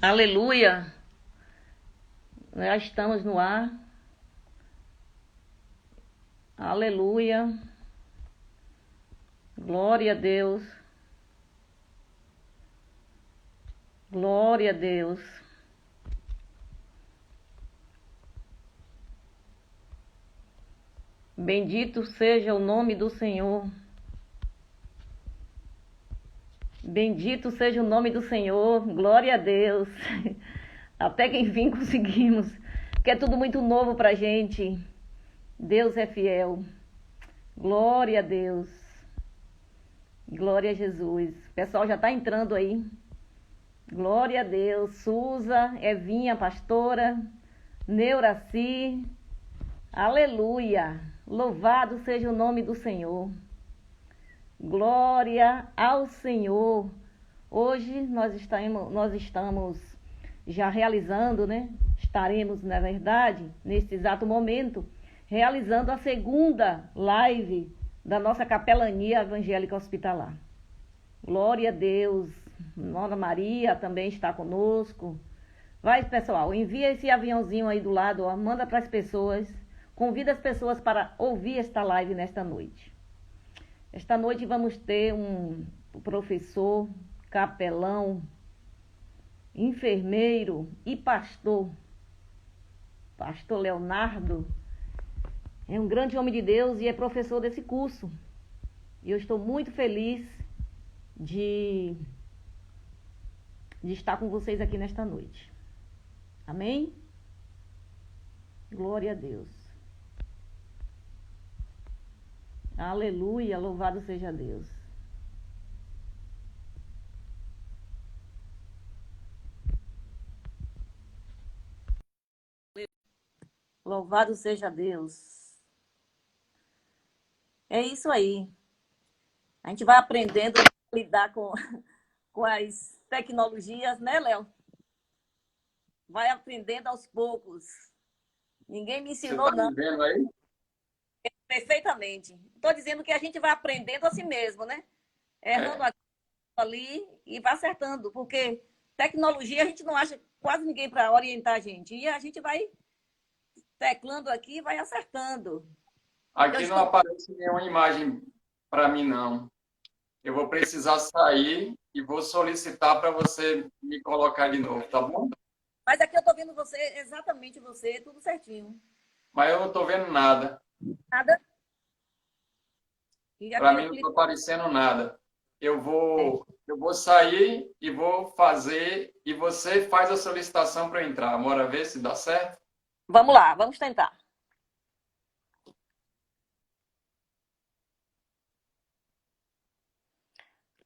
Aleluia! Já estamos no ar. Aleluia! Glória a Deus! Glória a Deus! Bendito seja o nome do Senhor. Bendito seja o nome do Senhor. Glória a Deus! Até que enfim conseguimos. Que é tudo muito novo pra gente. Deus é fiel. Glória a Deus. Glória a Jesus. O pessoal já está entrando aí. Glória a Deus. Suza, Evinha, pastora, Neuraci. Aleluia. Louvado seja o nome do Senhor. Glória ao Senhor. Hoje nós estamos já realizando, né? Estaremos, na verdade, nesse exato momento, realizando a segunda live da nossa capelania evangélica hospitalar. Glória a Deus. Nona Maria também está conosco. Vai, pessoal, envia esse aviãozinho aí do lado, ó, manda para as pessoas. Convida as pessoas para ouvir esta live nesta noite. Esta noite vamos ter um professor, capelão, enfermeiro e pastor. Pastor Leonardo é um grande homem de Deus e é professor desse curso. E eu estou muito feliz de estar com vocês aqui nesta noite. Amém? Glória a Deus. Aleluia, louvado seja Deus. Louvado seja Deus. É isso aí. A gente vai aprendendo a lidar com as tecnologias, né, Léo? Vai aprendendo aos poucos. Ninguém me Você ensinou, está não, me vendo aí? perfeitamente. Estou dizendo que a gente vai aprendendo a si mesmo, né? Errando É. aqui, ali e vai acertando, porque tecnologia a gente não acha quase ninguém para orientar a gente. E a gente vai teclando aqui e vai acertando. Eu Aqui não estou. aparece nenhuma imagem para mim, não. Eu vou precisar sair e vou solicitar para você me colocar de novo, tá bom? Mas aqui eu estou vendo você, exatamente você, tudo certinho. Mas eu não estou vendo nada. Nada. E Para aqui mim eu não está clico. aparecendo nada. Eu É. vou, eu vou sair e vou fazer, e você faz a solicitação para eu entrar. Bora ver se dá certo? Vamos lá, vamos tentar.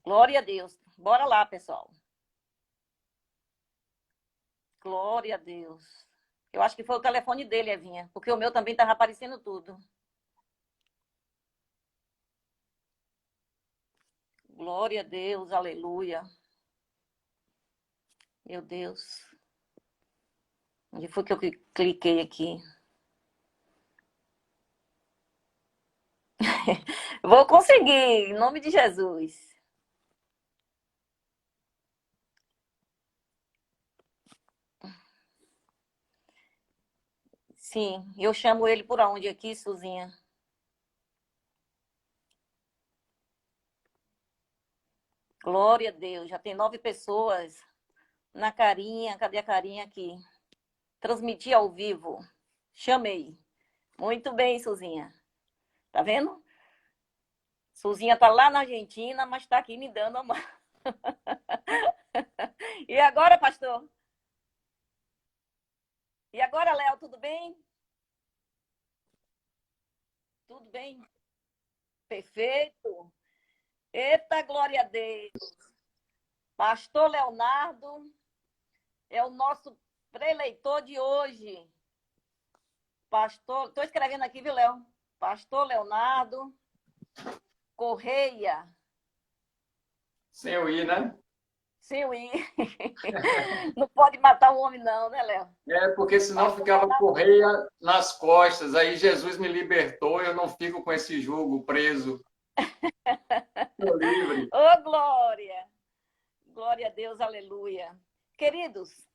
Glória a Deus. Bora lá, pessoal. Glória a Deus. Eu acho que foi o telefone dele, Evinha, porque o meu também estava aparecendo tudo. Glória a Deus, aleluia. Meu Deus. Onde foi que eu cliquei aqui? Vou conseguir, em nome de Jesus. Sim, eu chamo ele por onde aqui, Suzinha? Glória a Deus, já tem 9 pessoas na carinha. Cadê a carinha aqui? Transmitir ao vivo. Chamei. Muito bem, Suzinha. Tá vendo? Suzinha tá lá na Argentina, mas tá aqui me dando a mão. E agora, pastor? E agora, Léo, tudo bem? Tudo bem? Perfeito. Eita, glória a Deus. Pastor Leonardo é o nosso preleitor de hoje. Pastor, estou escrevendo aqui, viu, Léo? Pastor Leonardo Correia. Sem eu ir, né? Sim, não pode matar o homem, não, né, Léo? É, porque senão Pastor ficava Leonardo. correia nas costas. Aí Jesus me libertou, eu não fico com esse jugo preso. Estou livre. Ô, glória! Glória a Deus, aleluia. Queridos,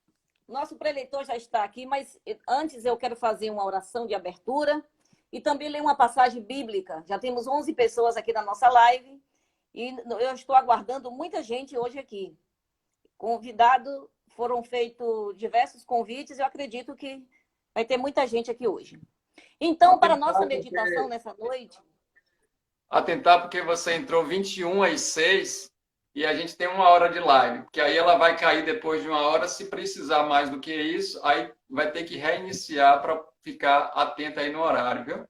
nosso preleitor já está aqui, mas antes eu quero fazer uma oração de abertura e também ler uma passagem bíblica. Já temos 11 pessoas aqui na nossa live e eu estou aguardando muita gente hoje aqui. Convidado, foram feitos diversos convites, eu acredito que vai ter muita gente aqui hoje. Então, para a nossa meditação nessa noite... Atentar porque você entrou 21h06 e a gente tem 1 hora de live, que aí ela vai cair depois de 1 hora, se precisar mais do que isso, aí vai ter que reiniciar para ficar atenta aí no horário, viu?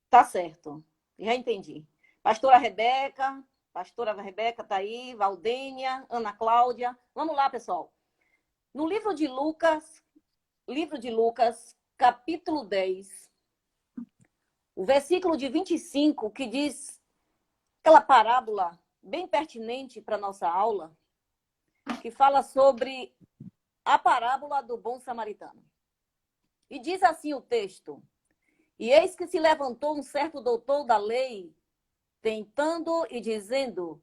Tá certo, já entendi. Pastora Rebeca está aí, Valdênia, Ana Cláudia. Vamos lá, pessoal. No livro de Lucas, capítulo 10, o versículo de 25, que diz aquela parábola bem pertinente para a nossa aula, que fala sobre a parábola do bom samaritano. E diz assim o texto: e eis que se levantou um certo doutor da lei, tentando e dizendo: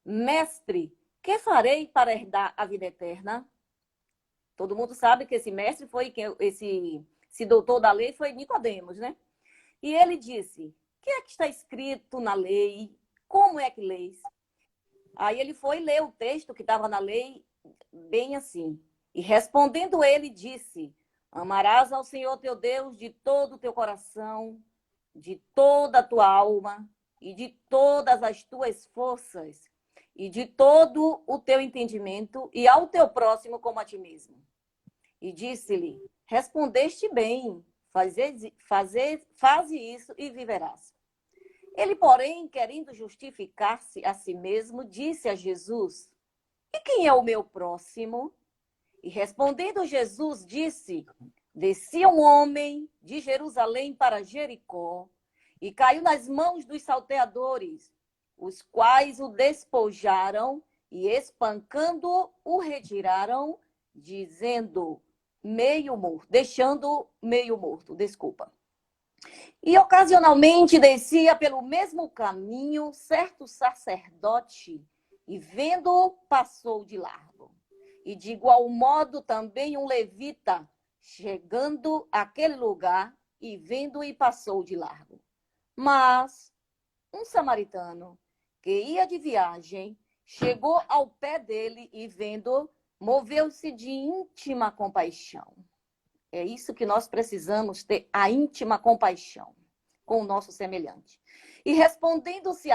mestre, que farei para herdar a vida eterna? Todo mundo sabe que esse mestre foi, esse doutor da lei foi Nicodemos, né? E ele disse: o que é que está escrito na lei? Como é que leis? Aí ele foi ler o texto que estava na lei, bem assim. E respondendo ele, disse: amarás ao Senhor teu Deus de todo o teu coração, de toda a tua alma e de todas as tuas forças e de todo o teu entendimento, e ao teu próximo como a ti mesmo. E disse-lhe: respondeste bem, faze isso e viverás. Ele, porém, querendo justificar-se a si mesmo, disse a Jesus: e quem é o meu próximo? E respondendo Jesus, disse: descia um homem de Jerusalém para Jericó e caiu nas mãos dos salteadores, os quais o despojaram e, espancando, o retiraram, deixando meio morto, desculpa. E ocasionalmente descia pelo mesmo caminho certo sacerdote, e vendo-o, passou de largo. E de igual modo também um levita, chegando àquele lugar, e vendo-o, e passou de largo. Mas um samaritano, que ia de viagem, chegou ao pé dele e, vendo-o, moveu-se de íntima compaixão. É isso que nós precisamos ter, a íntima compaixão com o nosso semelhante. E respondendo-se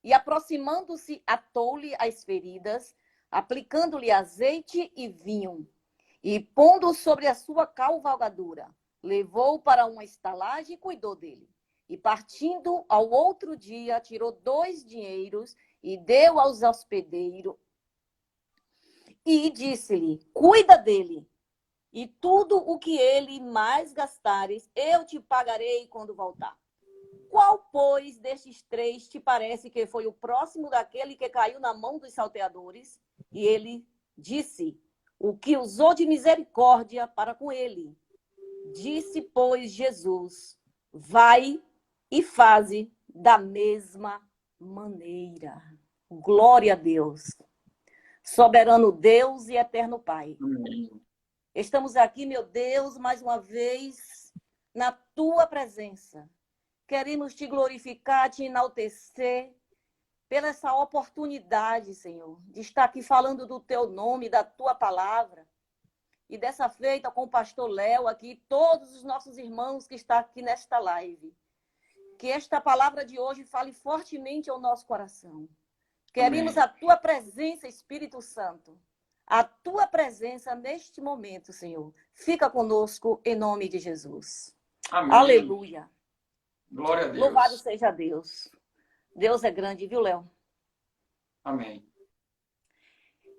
e aproximando-se, atou-lhe as feridas, aplicando-lhe azeite e vinho, e pondo sobre a sua cavalgadura, levou-o para uma estalagem e cuidou dele. E partindo ao outro dia, tirou 2 dinheiros e deu aos hospedeiros. E disse-lhe: cuida dele, e tudo o que ele mais gastares, eu te pagarei quando voltar. Qual, pois, destes 3 te parece que foi o próximo daquele que caiu na mão dos salteadores? E ele disse: o que usou de misericórdia para com ele. Disse, pois, Jesus: vai e faze da mesma maneira. Glória a Deus. Soberano Deus e eterno Pai. Amém. Estamos aqui, meu Deus, mais uma vez, na tua presença. Queremos te glorificar, te enaltecer pela essa oportunidade, Senhor, de estar aqui falando do teu nome, da tua palavra. E dessa feita, com o pastor Léo aqui, todos os nossos irmãos que estão aqui nesta live. Que esta palavra de hoje fale fortemente ao nosso coração. Queremos a tua presença, Espírito Santo. A tua presença neste momento, Senhor. Fica conosco em nome de Jesus. Amém. Aleluia. Glória a Deus. Louvado seja Deus. Deus é grande, viu, Léo? Amém.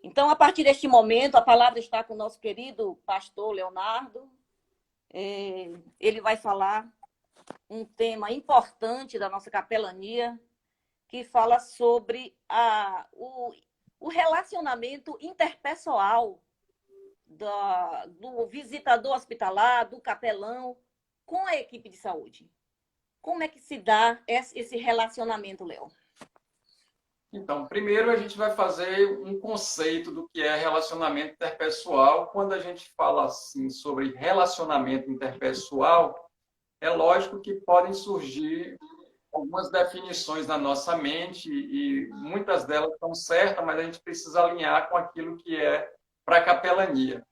Então, a partir deste momento, a palavra está com o nosso querido pastor Leonardo. Ele vai falar um tema importante da nossa capelania, que fala sobre o relacionamento interpessoal do visitador hospitalar, do capelão, com a equipe de saúde. Como é que se dá esse relacionamento, Léo? Então, primeiro a gente vai fazer um conceito do que é relacionamento interpessoal. Quando a gente fala assim sobre relacionamento interpessoal, é lógico que podem surgir algumas definições na nossa mente e muitas delas estão certas, mas a gente precisa alinhar com aquilo que é para a capelania.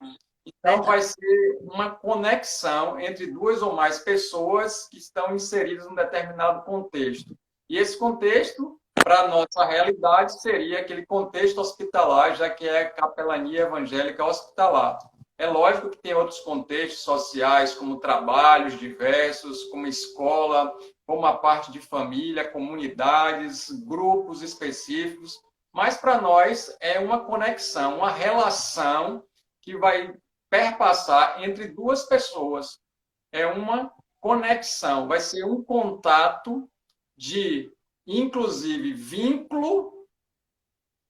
Então, vai ser uma conexão entre duas ou mais pessoas que estão inseridas em um determinado contexto. E esse contexto, para a nossa realidade, seria aquele contexto hospitalar, já que é capelania evangélica hospitalar. É lógico que tem outros contextos sociais, como trabalhos diversos, como escola, como a parte de família, comunidades, grupos específicos, mas para nós é uma conexão, uma relação que vai perpassar entre duas pessoas. É uma conexão, vai ser um contato de, inclusive, vínculo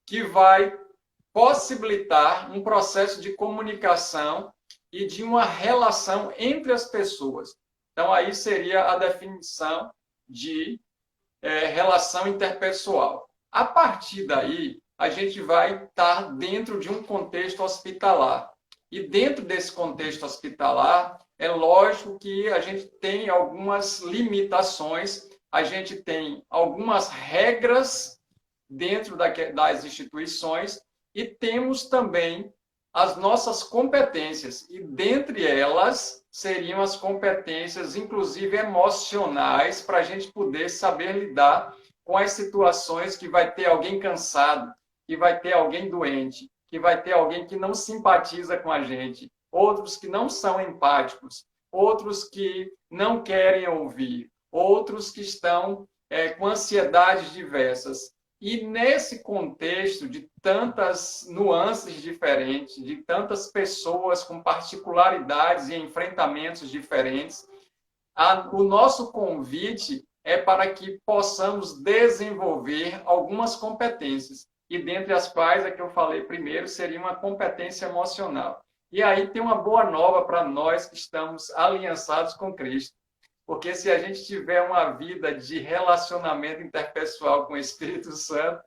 que vai possibilitar um processo de comunicação e de uma relação entre as pessoas. Então, aí seria a definição de relação interpessoal. A partir daí, a gente vai estar dentro de um contexto hospitalar. E dentro desse contexto hospitalar, é lógico que a gente tem algumas limitações, a gente tem algumas regras dentro das instituições e temos também as nossas competências. E dentre elas seriam as competências, inclusive emocionais, para a gente poder saber lidar com as situações que vai ter alguém cansado, que vai ter alguém doente, que vai ter alguém que não simpatiza com a gente, outros que não são empáticos, outros que não querem ouvir, outros que estão com ansiedades diversas. E nesse contexto de tantas nuances diferentes, de tantas pessoas com particularidades e enfrentamentos diferentes, o nosso convite é para que possamos desenvolver algumas competências. E dentre as quais, a que eu falei primeiro, seria uma competência emocional. E aí tem uma boa nova para nós que estamos aliançados com Cristo. Porque se a gente tiver uma vida de relacionamento interpessoal com o Espírito Santo,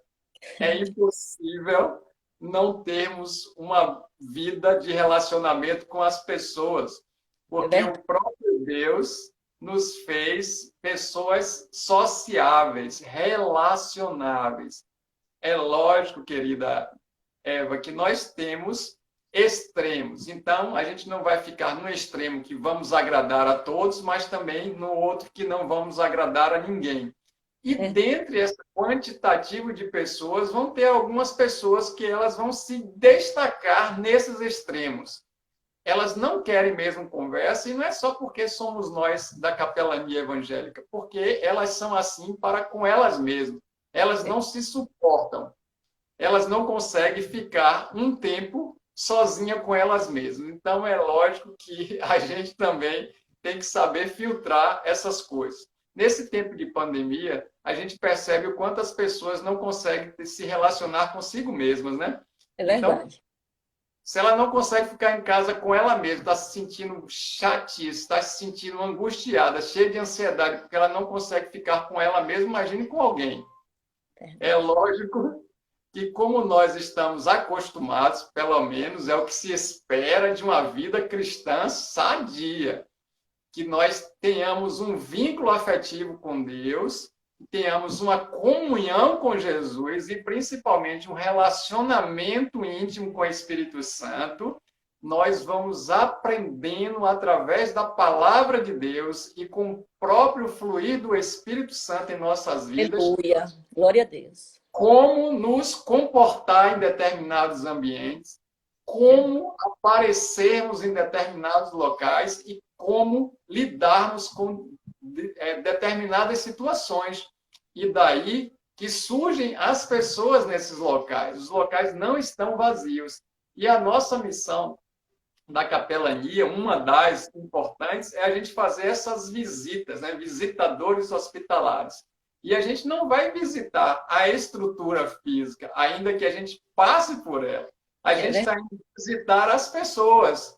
é impossível não termos uma vida de relacionamento com as pessoas. Porque o próprio Deus nos fez pessoas sociáveis, relacionáveis. É lógico, querida Eva, que nós temos extremos. Então, a gente não vai ficar no extremo que vamos agradar a todos, mas também no outro que não vamos agradar a ninguém. E dentre esse quantitativo de pessoas, vão ter algumas pessoas que elas vão se destacar nesses extremos. Elas não querem mesmo conversa, e não é só porque somos nós da capelania evangélica, porque elas são assim para com elas mesmas. Elas não se suportam. Elas não conseguem ficar um tempo sozinha com elas mesmas. Então, é lógico que a gente também tem que saber filtrar essas coisas. Nesse tempo de pandemia, a gente percebe o quanto as pessoas não conseguem se relacionar consigo mesmas, né? É verdade. Então, se ela não consegue ficar em casa com ela mesma, está se sentindo chatice, está se sentindo angustiada, cheia de ansiedade, porque ela não consegue ficar com ela mesma, imagine com alguém. É lógico que, como nós estamos acostumados, pelo menos é o que se espera de uma vida cristã sadia, que nós tenhamos um vínculo afetivo com Deus, tenhamos uma comunhão com Jesus e, principalmente, um relacionamento íntimo com o Espírito Santo. Nós vamos aprendendo através da palavra de Deus e com o próprio fluir do Espírito Santo em nossas vidas. Aleluia. Glória a Deus. Como nos comportar em determinados ambientes, como aparecermos em determinados locais e como lidarmos com determinadas situações. E daí que surgem as pessoas nesses locais. Os locais não estão vazios. E a nossa missão da capelania, uma das importantes, é a gente fazer essas visitas, né? Visitadores hospitalares. E a gente não vai visitar a estrutura física, ainda que a gente passe por ela. A gente está indo visitar as pessoas.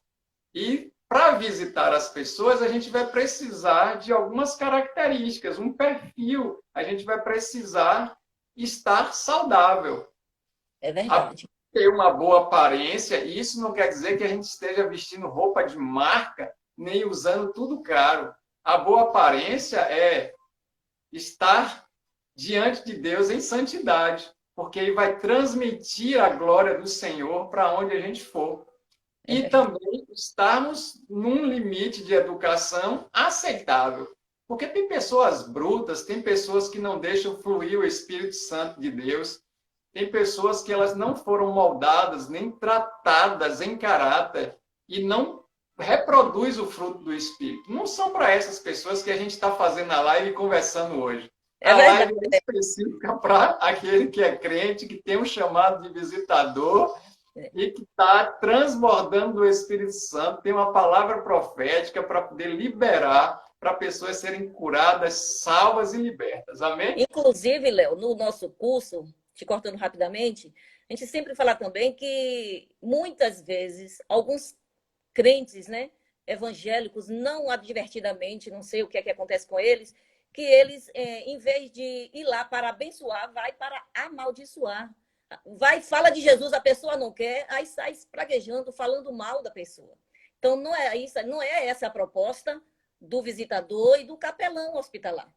E para visitar as pessoas, a gente vai precisar de algumas características, um perfil. A gente vai precisar estar saudável. É verdade. Ter uma boa aparência, e isso não quer dizer que a gente esteja vestindo roupa de marca, nem usando tudo caro. A boa aparência é estar diante de Deus em santidade, porque ele vai transmitir a glória do Senhor para onde a gente for. E também estarmos num limite de educação aceitável. Porque tem pessoas brutas, tem pessoas que não deixam fluir o Espírito Santo de Deus, tem pessoas que elas não foram moldadas, nem tratadas em caráter, e não reproduz o fruto do Espírito. Não são para essas pessoas que a gente está fazendo a live e conversando hoje. A live é específica para aquele que é crente, que tem um chamado de visitador e que está transbordando do Espírito Santo, tem uma palavra profética para poder liberar para pessoas serem curadas, salvas e libertas. Amém? Inclusive, Léo, no nosso curso, te cortando rapidamente, a gente sempre fala também que muitas vezes alguns crentes, né, evangélicos, não advertidamente, não sei o que é que acontece com eles, que eles, em vez de ir lá para abençoar, vai para amaldiçoar. Vai, fala de Jesus, a pessoa não quer, aí sai espraguejando, falando mal da pessoa. Então, não é isso, não é essa a proposta do visitador e do capelão hospitalar.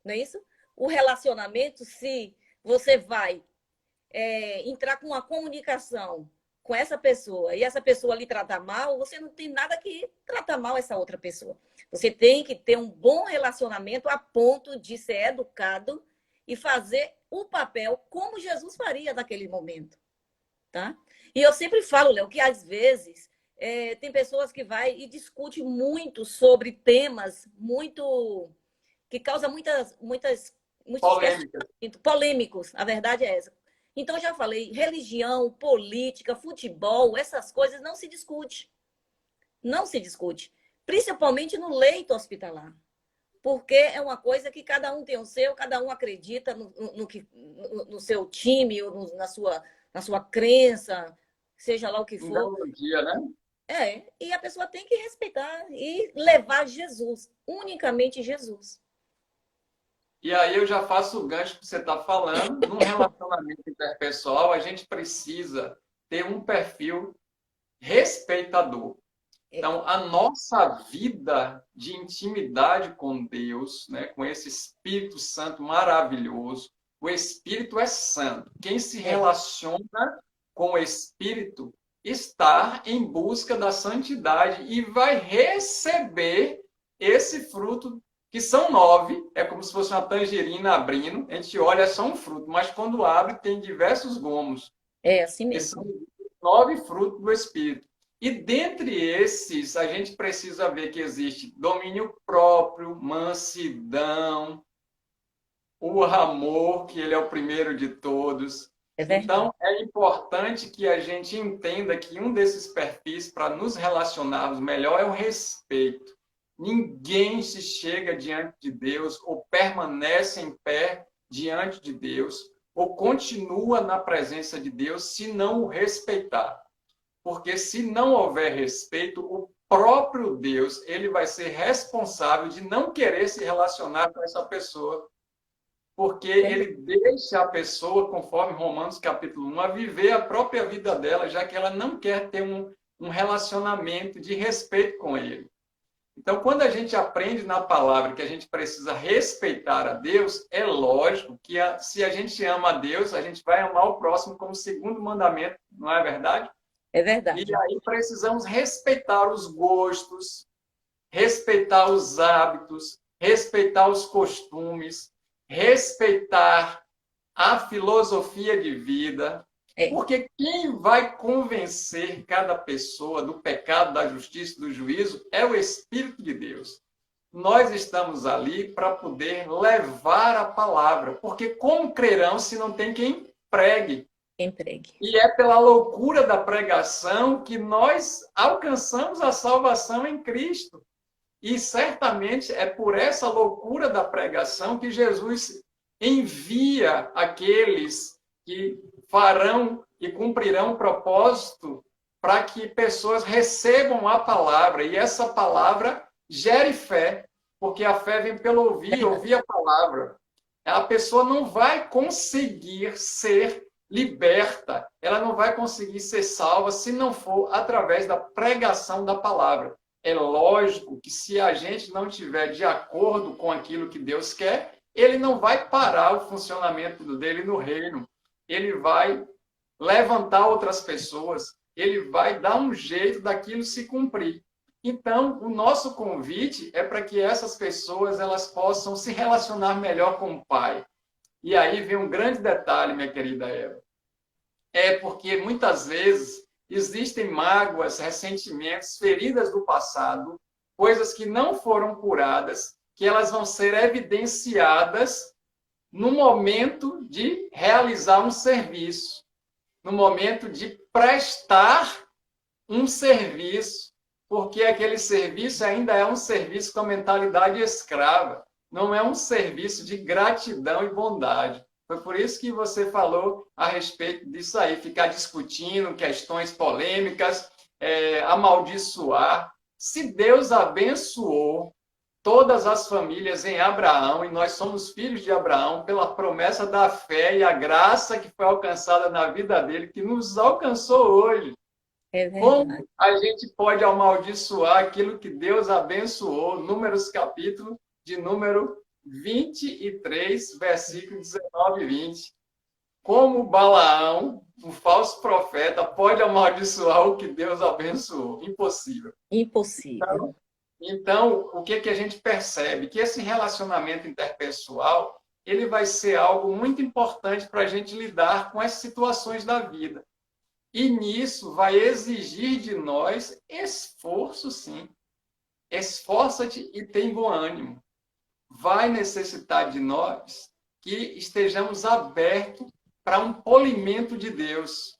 Não é isso? O relacionamento, se você vai entrar com uma comunicação com essa pessoa e essa pessoa lhe tratar mal, você não tem nada que tratar mal essa outra pessoa. Você tem que ter um bom relacionamento a ponto de ser educado e fazer o papel como Jesus faria naquele momento, tá? E eu sempre falo, Léo, que às vezes tem pessoas que vai e discute muito sobre temas muito que causam muitos polêmicos. A verdade é essa. Então, já falei, religião, política, futebol, essas coisas não se discute. Não se discute. Principalmente no leito hospitalar. Porque é uma coisa que cada um tem o seu, cada um acredita no seu time, ou na sua crença, seja lá o que for. Dia, né? E a pessoa tem que respeitar e levar Jesus, unicamente Jesus. E aí eu já faço o gancho que você está falando. Num relacionamento interpessoal, a gente precisa ter um perfil respeitador. Então, a nossa vida de intimidade com Deus, né, com esse Espírito Santo maravilhoso, o Espírito é santo. Quem se relaciona com o Espírito está em busca da santidade e vai receber esse fruto, que são 9, é como se fosse uma tangerina abrindo, a gente olha, é só um fruto, mas quando abre tem diversos gomos. É assim mesmo. São 9 frutos do Espírito. E dentre esses, a gente precisa ver que existe domínio próprio, mansidão, o amor, que ele é o primeiro de todos. Então, é importante que a gente entenda que um desses perfis para nos relacionarmos melhor é o respeito. Ninguém se chega diante de Deus ou permanece em pé diante de Deus ou continua na presença de Deus se não o respeitar. Porque se não houver respeito, o próprio Deus ele vai ser responsável de não querer se relacionar com essa pessoa. Porque ele deixa a pessoa, conforme Romanos capítulo 1, a viver a própria vida dela, já que ela não quer ter um relacionamento de respeito com ele. Então, quando a gente aprende na palavra que a gente precisa respeitar a Deus, é lógico que se a gente ama a Deus, a gente vai amar o próximo como segundo mandamento, não é verdade? É verdade. E aí precisamos respeitar os gostos, respeitar os hábitos, respeitar os costumes, respeitar a filosofia de vida, porque quem vai convencer cada pessoa do pecado, da justiça e do juízo é o Espírito de Deus. Nós estamos ali para poder levar a palavra, porque como crerão se não tem quem pregue? E é pela loucura da pregação que nós alcançamos a salvação em Cristo. E certamente é por essa loucura da pregação que Jesus envia aqueles que farão e cumprirão o propósito para que pessoas recebam a palavra e essa palavra gere fé, porque a fé vem pelo ouvir a palavra. a pessoa não vai conseguir ser liberta, ela não vai conseguir ser salva se não for através da pregação da palavra. É lógico que se a gente não tiver de acordo com aquilo que Deus quer, ele não vai parar o funcionamento dele no reino. Ele vai levantar outras pessoas, ele vai dar um jeito daquilo se cumprir. Então, o nosso convite é para que essas pessoas elas possam se relacionar melhor com o Pai. E aí vem um grande detalhe, minha querida Eva. É porque muitas vezes existem mágoas, ressentimentos, feridas do passado, coisas que não foram curadas, que elas vão ser evidenciadas no momento de realizar um serviço, no momento de prestar um serviço, porque aquele serviço ainda é um serviço com a mentalidade escrava, não é um serviço de gratidão e bondade. Foi por isso que você falou a respeito disso aí, ficar discutindo questões polêmicas, amaldiçoar. Se Deus abençoou todas as famílias em Abraão, e nós somos filhos de Abraão, pela promessa da fé e a graça que foi alcançada na vida dele, que nos alcançou hoje. Como a gente pode amaldiçoar aquilo que Deus abençoou? Números capítulo de número 23, versículo 19 e 20. Como Balaão, um falso profeta, pode amaldiçoar o que Deus abençoou? Impossível. Impossível. Então, o que a gente percebe? Que esse relacionamento interpessoal, ele vai ser algo muito importante para a gente lidar com as situações da vida. E nisso vai exigir de nós esforço, sim. Esforça-te e tem bom ânimo. Vai necessitar de nós que estejamos abertos para um polimento de Deus,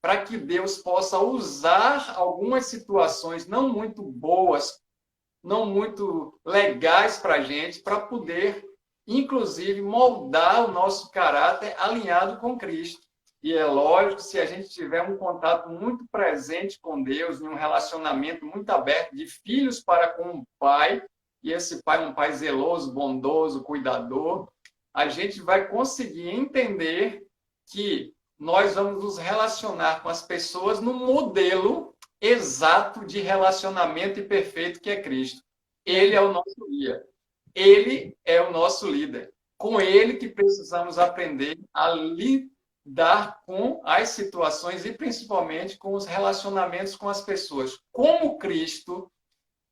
para que Deus possa usar algumas situações não muito boas, não muito legais para a gente, para poder, inclusive, moldar o nosso caráter alinhado com Cristo. E é lógico, se a gente tiver um contato muito presente com Deus, em um relacionamento muito aberto de filhos para com o Pai, e esse Pai é um Pai zeloso, bondoso, cuidador, a gente vai conseguir entender que nós vamos nos relacionar com as pessoas no modelo exato de relacionamento e perfeito que é Cristo. Ele é o nosso guia. Ele é o nosso líder. Com ele que precisamos aprender a lidar com as situações e principalmente com os relacionamentos com as pessoas. Como Cristo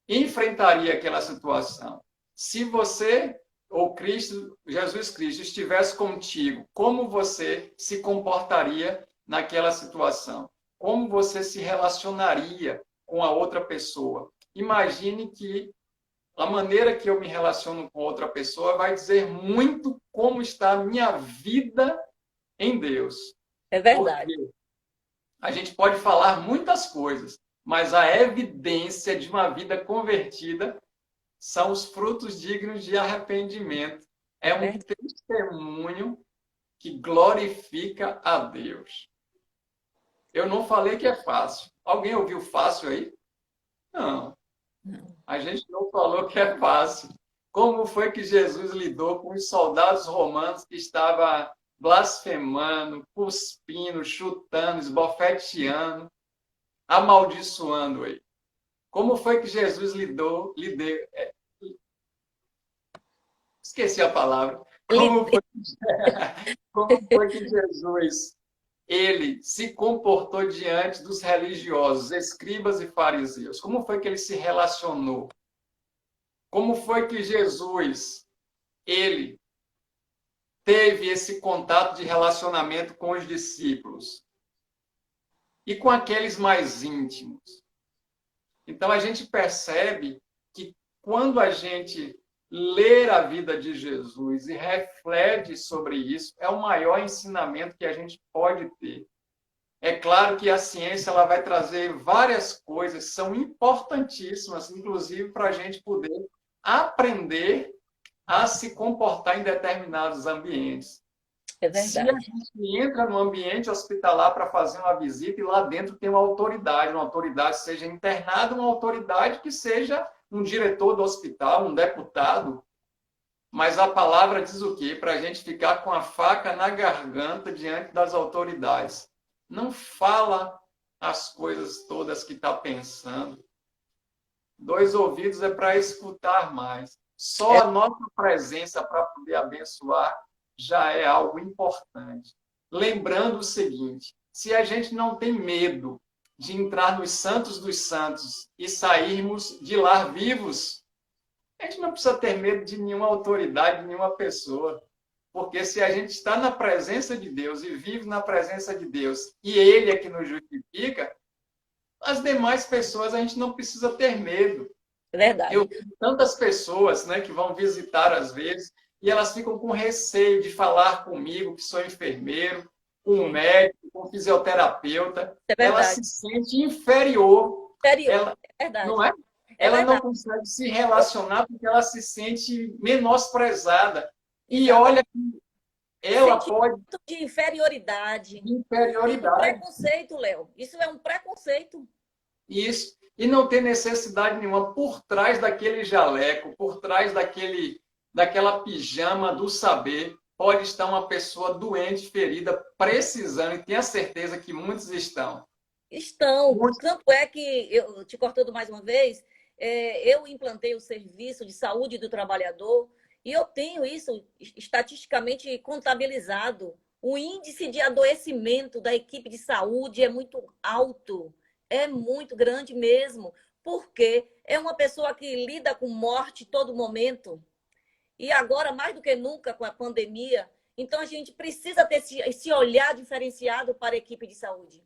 enfrentaria aquela situação? Se você, ou Cristo, Jesus Cristo, estivesse contigo, como você se comportaria naquela situação? Como você se relacionaria com a outra pessoa? Imagine que a maneira que eu me relaciono com outra pessoa vai dizer muito como está a minha vida em Deus. É verdade. Porque a gente pode falar muitas coisas, mas a evidência de uma vida convertida são os frutos dignos de arrependimento. É um testemunho que glorifica a Deus. Eu não falei que é fácil. Alguém ouviu fácil aí? Não. A gente não falou que é fácil. Como foi que Jesus lidou com os soldados romanos que estavam blasfemando, cuspindo, chutando, esbofeteando, amaldiçoando ele? Como foi que Jesus lidou? Esqueci a palavra. Como foi que Jesus ele se comportou diante dos religiosos, escribas e fariseus? Como foi que ele se relacionou? Como foi que Jesus ele teve esse contato de relacionamento com os discípulos e com aqueles mais íntimos? Então, a gente percebe que quando a gente lê a vida de Jesus e reflete sobre isso, é o maior ensinamento que a gente pode ter. É claro que a ciência ela vai trazer várias coisas que são importantíssimas, inclusive para a gente poder aprender a se comportar em determinados ambientes. É verdade. Se a gente entra no ambiente hospitalar para fazer uma visita e lá dentro tem uma autoridade seja internada, uma autoridade que seja um diretor do hospital, um deputado, Mas a palavra diz o quê? Para a gente ficar com a faca na garganta diante das autoridades. Não fala as coisas todas que está pensando. 2 ouvidos é para escutar mais. Só a nossa presença para poder abençoar já é algo importante. Lembrando o seguinte, se a gente não tem medo de entrar nos santos dos santos e sairmos de lá vivos, a gente não precisa ter medo de nenhuma autoridade, de nenhuma pessoa. Porque se a gente está na presença de Deus e vive na presença de Deus, e Ele é que nos justifica, as demais pessoas a gente não precisa ter medo. É verdade. Eu tenho tantas pessoas, né, que vão visitar às vezes, e elas ficam com receio de falar comigo, que sou enfermeiro, com um médico, com um fisioterapeuta. É Ela verdade. se sente inferior. Inferior. É verdade. Não é? É Ela verdade. não consegue se relacionar porque ela se sente menosprezada. E Exato. olha que ela pode... Sentimento de inferioridade. De inferioridade. Preconceito, Léo. Isso é um preconceito. Isso. E não tem necessidade nenhuma. Por trás daquele jaleco, por trás daquela pijama do saber, pode estar uma pessoa doente, ferida, precisando, e tenha certeza que muitos estão. Estão. Tanto é que, eu te cortando mais uma vez, eu implantei o serviço de saúde do trabalhador e eu tenho isso estatisticamente contabilizado. O índice de adoecimento da equipe de saúde é muito alto, é muito grande mesmo, porque é uma pessoa que lida com morte todo momento. E agora, mais do que nunca, com a pandemia, então a gente precisa ter esse olhar diferenciado para a equipe de saúde.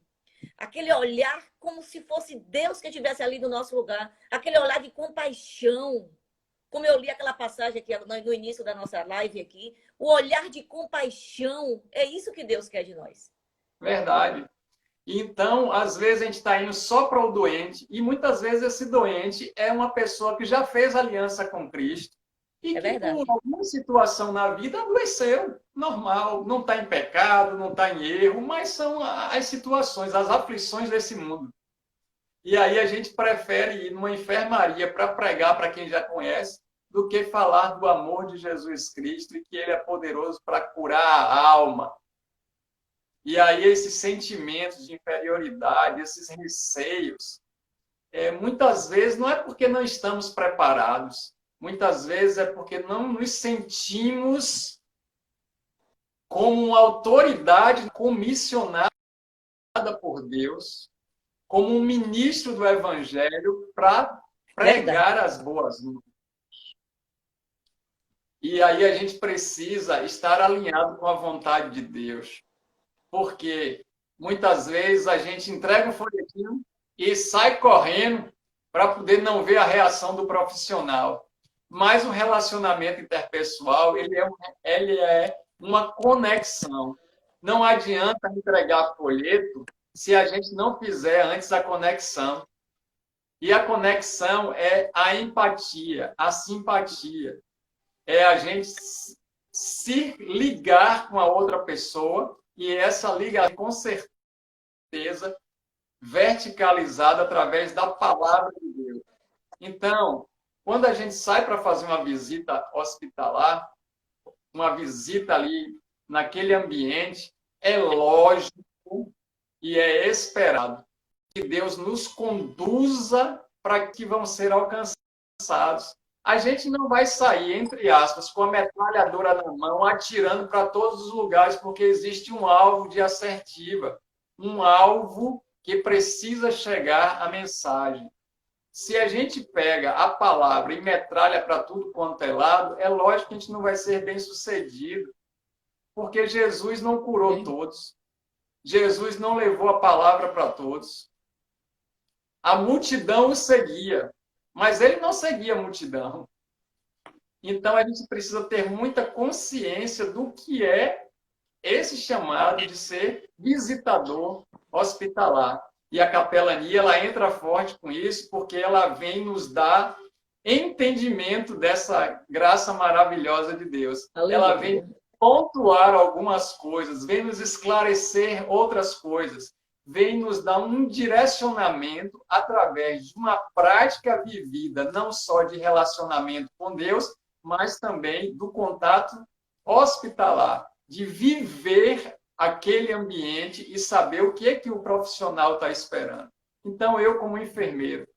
Aquele olhar como se fosse Deus que estivesse ali no nosso lugar. Aquele olhar de compaixão. Como eu li aquela passagem aqui no início da nossa live aqui. O olhar de compaixão. É isso que Deus quer de nós. Verdade. Então, às vezes a gente está indo só para o doente e muitas vezes esse doente é uma pessoa que já fez aliança com Cristo e que por alguma situação na vida adoeceu, normal, não está em pecado, não está em erro, mas são as situações, as aflições desse mundo. E aí a gente prefere ir numa enfermaria para pregar para quem já conhece do que falar do amor de Jesus Cristo e que Ele é poderoso para curar a alma. E aí esses sentimentos de inferioridade, esses receios, muitas vezes não é porque não estamos preparados, muitas vezes é porque não nos sentimos como uma autoridade comissionada por Deus, como um ministro do Evangelho para pregar as boas novas. E aí a gente precisa estar alinhado com a vontade de Deus. Porque muitas vezes a gente entrega um folhetinho e sai correndo para poder não ver a reação do profissional. Mas o relacionamento interpessoal, ele é uma conexão. Não adianta entregar folheto se a gente não fizer antes a conexão. E a conexão é a empatia, a simpatia. É a gente se ligar com a outra pessoa e essa ligação, com certeza, verticalizada através da palavra de Deus. Então, quando a gente sai para fazer uma visita hospitalar, uma visita ali naquele ambiente, é lógico e é esperado que Deus nos conduza para que vão ser alcançados. A gente não vai sair, entre aspas, com a metralhadora na mão, atirando para todos os lugares, porque existe um alvo de assertiva, um alvo que precisa chegar a mensagem. Se a gente pega a palavra e metralha para tudo quanto é lado, é lógico que a gente não vai ser bem sucedido, porque Jesus não curou todos. Jesus não levou a palavra para todos. A multidão o seguia, mas ele não seguia a multidão. Então, a gente precisa ter muita consciência do que é esse chamado de ser visitador hospitalar. E a capelania, ela entra forte com isso, porque ela vem nos dar entendimento dessa graça maravilhosa de Deus. Aleluia. Ela vem pontuar algumas coisas, vem nos esclarecer outras coisas, vem nos dar um direcionamento através de uma prática vivida, não só de relacionamento com Deus, mas também do contato hospitalar, de viver aquele ambiente e saber o que é que o profissional está esperando. Então, eu, como enfermeiro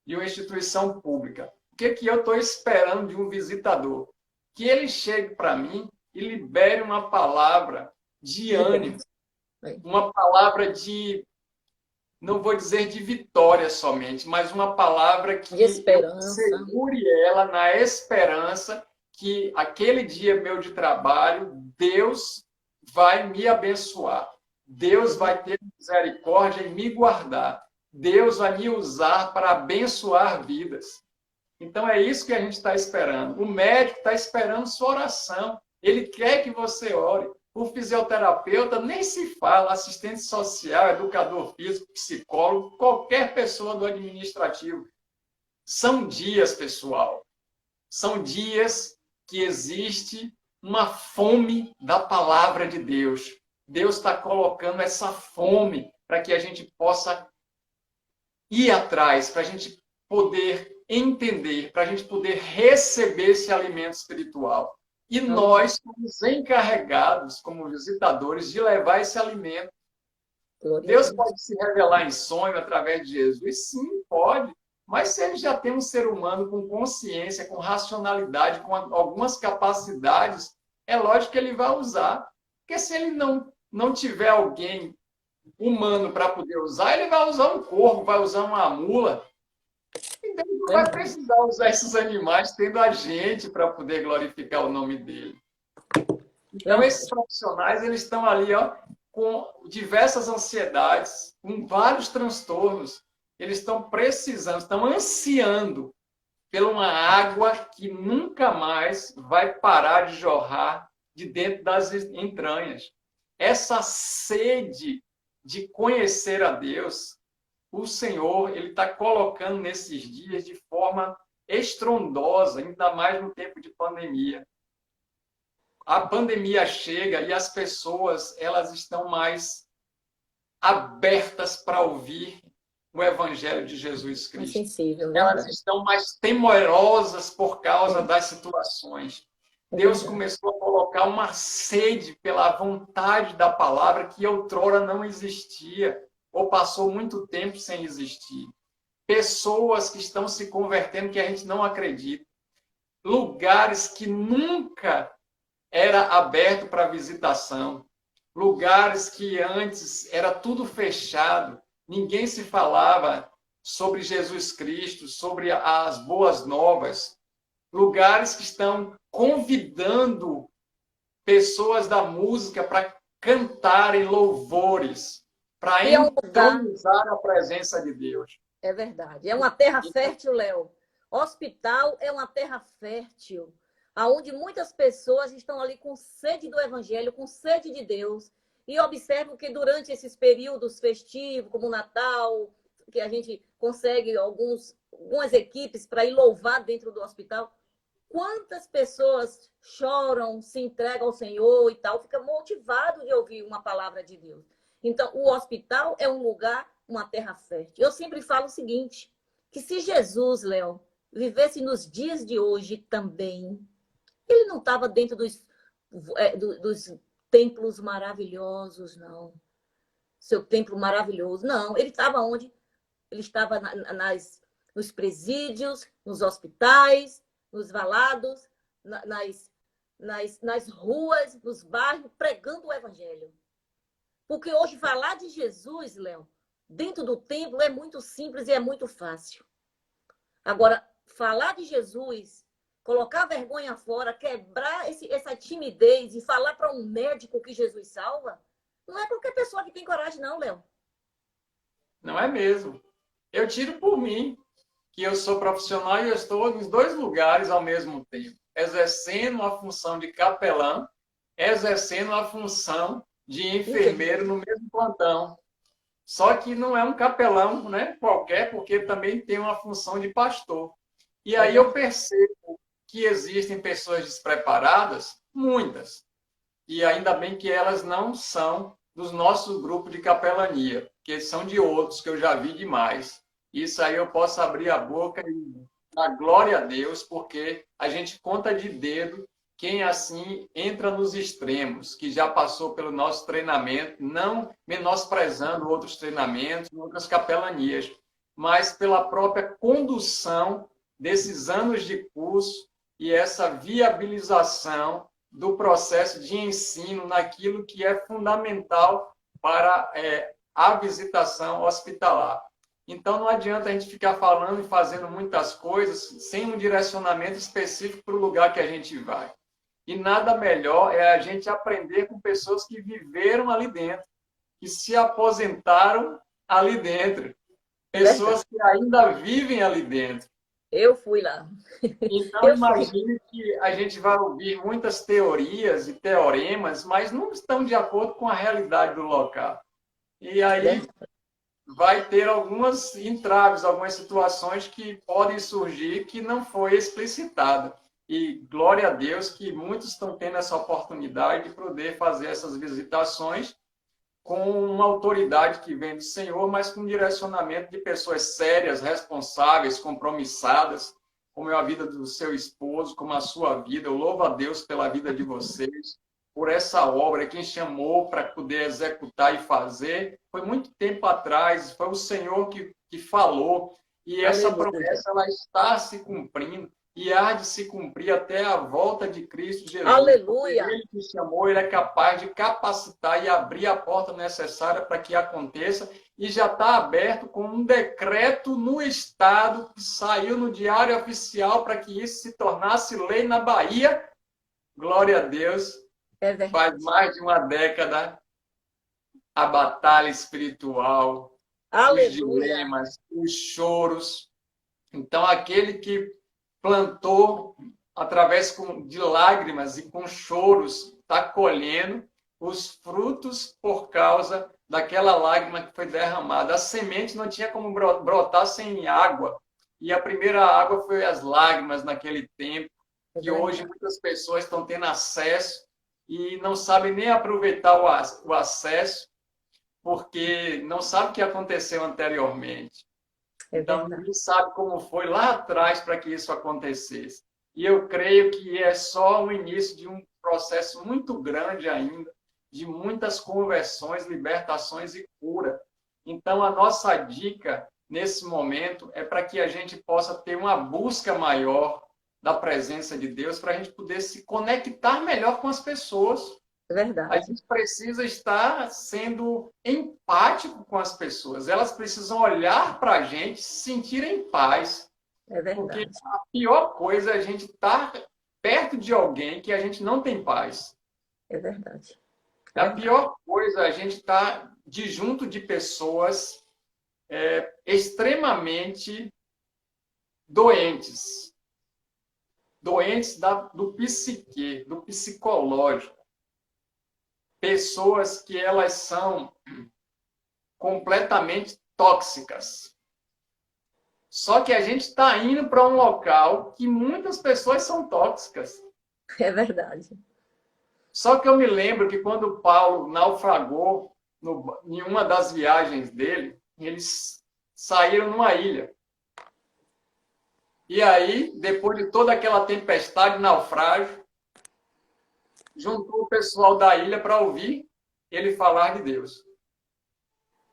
de uma instituição pública, o que é que eu estou esperando de um visitador? Que ele chegue para mim e libere uma palavra de ânimo, uma palavra de, não vou dizer de vitória somente, mas uma palavra que De esperança. segure ela na esperança que aquele dia meu de trabalho, Deus vai me abençoar. Deus vai ter misericórdia e me guardar. Deus vai me usar para abençoar vidas. Então é isso que a gente está esperando. O médico está esperando sua oração. Ele quer que você ore. O fisioterapeuta nem se fala, assistente social, educador físico, psicólogo, qualquer pessoa do administrativo. São dias, pessoal. São dias que existe uma fome da palavra de Deus. Deus está colocando essa fome para que a gente possa ir atrás, para a gente poder entender, para a gente poder receber esse alimento espiritual. E nós somos encarregados, como visitadores, de levar esse alimento. Deus pode se revelar em sonho através de Jesus? Sim, pode. Mas se ele já tem um ser humano com consciência, com racionalidade, com algumas capacidades, é lógico que ele vai usar. Porque se ele não tiver alguém humano para poder usar, ele vai usar um corvo, vai usar uma mula. Então, ele não vai precisar usar esses animais, tendo a gente para poder glorificar o nome dele. Então, esses profissionais, eles estão ali, ó, com diversas ansiedades, com vários transtornos. Eles estão precisando, estão ansiando por uma água que nunca mais vai parar de jorrar de dentro das entranhas. Essa sede de conhecer a Deus, o Senhor, ele está colocando nesses dias de forma estrondosa, ainda mais no tempo de pandemia. A pandemia chega e as pessoas, elas estão mais abertas para ouvir o Evangelho de Jesus Cristo. Sensível, elas estão mais temorosas por causa das situações. Deus começou a colocar uma sede pela vontade da palavra que outrora não existia, ou passou muito tempo sem existir. Pessoas que estão se convertendo que a gente não acredita. Lugares que nunca era aberto para visitação. Lugares que antes era tudo fechado. Ninguém se falava sobre Jesus Cristo, sobre as boas novas. Lugares que estão convidando pessoas da música para cantarem louvores, para entronizar a presença de Deus. É verdade. É uma terra fértil, Léo. Hospital é uma terra fértil, onde muitas pessoas estão ali com sede do Evangelho, com sede de Deus. E observo que durante esses períodos festivos, como o Natal, que a gente consegue algumas equipes para ir louvar dentro do hospital, quantas pessoas choram, se entregam ao Senhor e tal, fica motivado de ouvir uma palavra de Deus. Então, o hospital é um lugar, uma terra fértil. Eu sempre falo o seguinte, que se Jesus, Léo, vivesse nos dias de hoje também, ele não estava dentro dos templos maravilhosos, não. Seu templo maravilhoso, não. Ele estava onde? Ele estava nos presídios, nos hospitais, nos valados, nas ruas, nos bairros, pregando o Evangelho. Porque hoje falar de Jesus, Léo, dentro do templo é muito simples e é muito fácil. Agora, falar de Jesus, colocar a vergonha fora, quebrar essa timidez e falar para um médico que Jesus salva, não é qualquer pessoa que tem coragem, não, Léo. Não é mesmo. Eu tiro por mim, que eu sou profissional e eu estou nos dois lugares ao mesmo tempo, exercendo a função de capelão, exercendo a função de enfermeiro no mesmo plantão. Só que não é um capelão, né, qualquer, porque também tem uma função de pastor. E aí eu percebo que existem pessoas despreparadas, muitas, e ainda bem que elas não são dos nossos grupos de capelania, que são de outros que eu já vi demais. Isso aí eu posso abrir a boca dá glória a Deus, porque a gente conta de dedo quem assim entra nos extremos, que já passou pelo nosso treinamento, não menosprezando outros treinamentos, outras capelanias, mas pela própria condução desses anos de curso e essa viabilização do processo de ensino naquilo que é fundamental para a visitação hospitalar. Então, não adianta a gente ficar falando e fazendo muitas coisas sem um direcionamento específico para o lugar que a gente vai. E nada melhor é a gente aprender com pessoas que viveram ali dentro, que se aposentaram ali dentro, pessoas que ainda vivem ali dentro. Eu fui lá. Então, imagine que a gente vai ouvir muitas teorias e teoremas, mas não estão de acordo com a realidade do local. E aí vai ter algumas entraves, algumas situações que podem surgir que não foi explicitada. E glória a Deus que muitos estão tendo essa oportunidade de poder fazer essas visitações com uma autoridade que vem do Senhor, mas com um direcionamento de pessoas sérias, responsáveis, compromissadas, como é a vida do seu esposo, como a sua vida. Eu louvo a Deus pela vida de vocês, por essa obra, quem chamou para poder executar e fazer. Foi muito tempo atrás, foi o Senhor que falou, e essa promessa ela está se cumprindo. E há de se cumprir até a volta de Cristo Jesus. Aleluia! Ele que chamou, ele é capaz de capacitar e abrir a porta necessária para que aconteça. E já está aberto com um decreto no Estado que saiu no Diário Oficial para que isso se tornasse lei na Bahia. Glória a Deus. Faz mais de uma década a batalha espiritual, Aleluia. Os dilemas, os choros. Então, aquele que plantou através de lágrimas e com choros, está colhendo os frutos por causa daquela lágrima que foi derramada. A semente não tinha como brotar sem água. E a primeira água foi as lágrimas naquele tempo, que hoje muitas pessoas estão tendo acesso e não sabem nem aproveitar o acesso, porque não sabem o que aconteceu anteriormente. Então, ninguém sabe como foi lá atrás para que isso acontecesse. E eu creio que é só o início de um processo muito grande ainda, de muitas conversões, libertações e cura. Então, a nossa dica nesse momento é para que a gente possa ter uma busca maior da presença de Deus, para a gente poder se conectar melhor com as pessoas. É verdade. A gente precisa estar sendo empático com as pessoas. Elas precisam olhar para a gente, se sentirem em paz. É verdade. Porque a pior coisa é a gente estar perto de alguém que a gente não tem paz. É verdade. A pior coisa é a gente estar junto de pessoas extremamente doentes. Doentes do psique, do psicológico. Pessoas que elas são completamente tóxicas. Só que a gente está indo para um local que muitas pessoas são tóxicas. É verdade. Só que eu me lembro que quando Paulo naufragou em uma das viagens dele, eles saíram numa ilha. E aí, depois de toda aquela tempestade, naufrágio, juntou o pessoal da ilha para ouvir ele falar de Deus.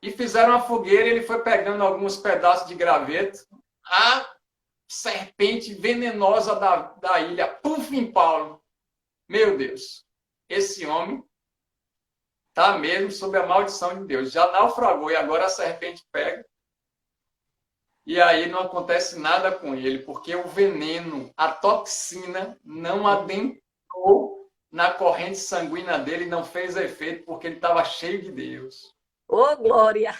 E fizeram uma fogueira e ele foi pegando alguns pedaços de graveto. A serpente venenosa da ilha, puf, em Paulo. Meu Deus, esse homem está mesmo sob a maldição de Deus. Já naufragou e agora a serpente pega. E aí não acontece nada com ele, porque o veneno, a toxina, não adentrou na corrente sanguínea dele, não fez efeito, porque ele estava cheio de Deus. Ô, glória!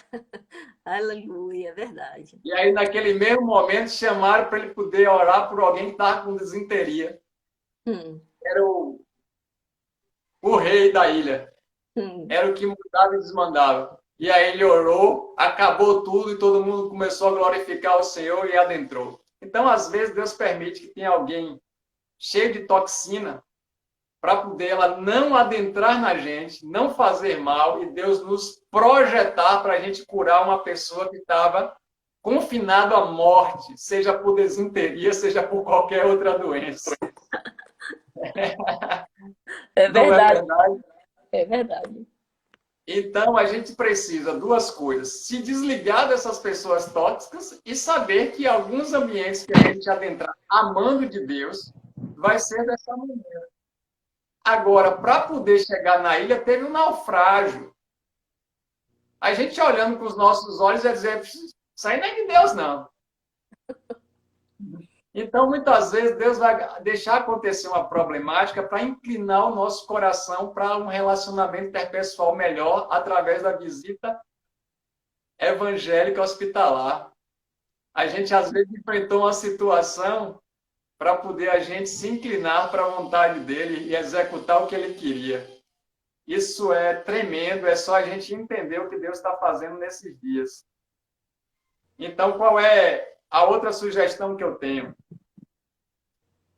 Aleluia, é verdade. E aí, naquele mesmo momento, chamaram para ele poder orar por alguém que estava com desinteria. Era o rei da ilha. Era o que mudava e desmandava. E aí ele orou, acabou tudo e todo mundo começou a glorificar o Senhor e adentrou. Então, às vezes, Deus permite que tenha alguém cheio de toxina para poder ela não adentrar na gente, não fazer mal e Deus nos projetar para a gente curar uma pessoa que estava confinado à morte, seja por desinteria, seja por qualquer outra doença. É Não é verdade, verdade? é verdade. Então, a gente precisa duas coisas: se desligar dessas pessoas tóxicas e saber que alguns ambientes que a gente adentrar amando de Deus, vai ser dessa maneira. Agora, para poder chegar na ilha, teve um naufrágio. A gente olhando com os nossos olhos vai dizer, isso aí não é de Deus, não. Então, muitas vezes, Deus vai deixar acontecer uma problemática para inclinar o nosso coração para um relacionamento interpessoal melhor através da visita evangélica hospitalar. A gente, às vezes, enfrentou uma situação para poder a gente se inclinar para a vontade dele e executar o que ele queria. Isso é tremendo, é só a gente entender o que Deus está fazendo nesses dias. Então, qual é a outra sugestão que eu tenho?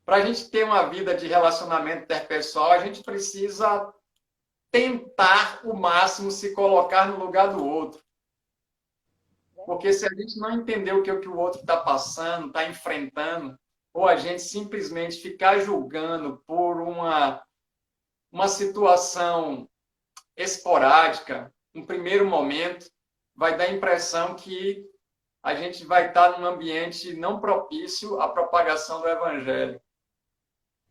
Para a gente ter uma vida de relacionamento interpessoal, a gente precisa tentar o máximo se colocar no lugar do outro. Porque se a gente não entender o que o outro está passando, está enfrentando, ou a gente simplesmente ficar julgando por uma situação esporádica, um primeiro momento, vai dar a impressão que a gente vai estar num ambiente não propício à propagação do evangelho.